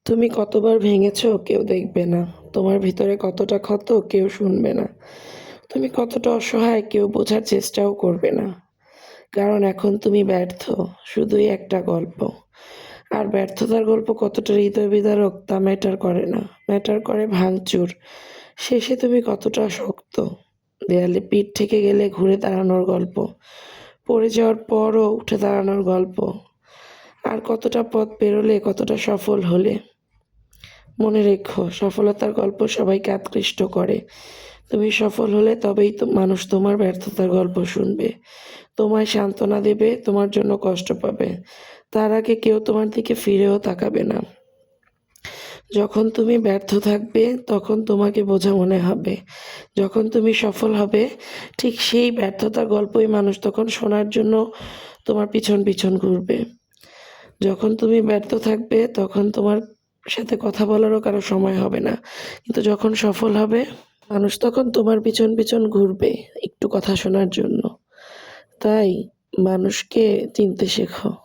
তুমি কতবার ভেঙেছো কেউ দেখবে না। তোমার ভিতরে কতটা ক্ষত কেউ শুনবে না। তুমি কতটা অসহায় কেউ বোঝার চেষ্টাও করবে না। কারণ এখন তুমি ব্যর্থ, শুধুই একটা গল্প। আর ব্যর্থতার গল্প কতটা হৃদয় বিদারক তা ম্যাটার করে না, ম্যাটার করে ভাঙচুর। শেষে তুমি কতটা শক্ত, দেয়ালে পিঠ থেকে গেলে ঘুরে দাঁড়ানোর গল্প, পড়ে যাওয়ার পরও উঠে দাঁড়ানোর গল্প, আর কতটা পথ পেরোলে কতটা সফল হলে। মনে রেখো, সফলতার গল্প সবাইকে আকৃষ্ট করে। তুমি সফল হলে তবেই তো মানুষ তোমার ব্যর্থতার গল্প শুনবে, তোমায় সান্ত্বনা দেবে, তোমার জন্য কষ্ট পাবে। তার আগে কেউ তোমার দিকে ফিরেও তাকাবে না। যখন তুমি ব্যর্থ থাকবে তখন তোমাকে বোঝা মনে হবে। যখন তুমি সফল হবে ঠিক সেই ব্যর্থতার গল্পই মানুষ তখন শোনার জন্য তোমার পিছন পিছন ঘুরবে। যখন তুমি ব্যর্থ থাকবে তখন তোমার সাথে কথা বলারও কারো সময় হবে না। কিন্তু যখন সফল হবে মানুষ তখন তোমার পিছন পিছন ঘুরবে একটু কথা শোনার জন্য। তাই মানুষকে চিনতে শেখো।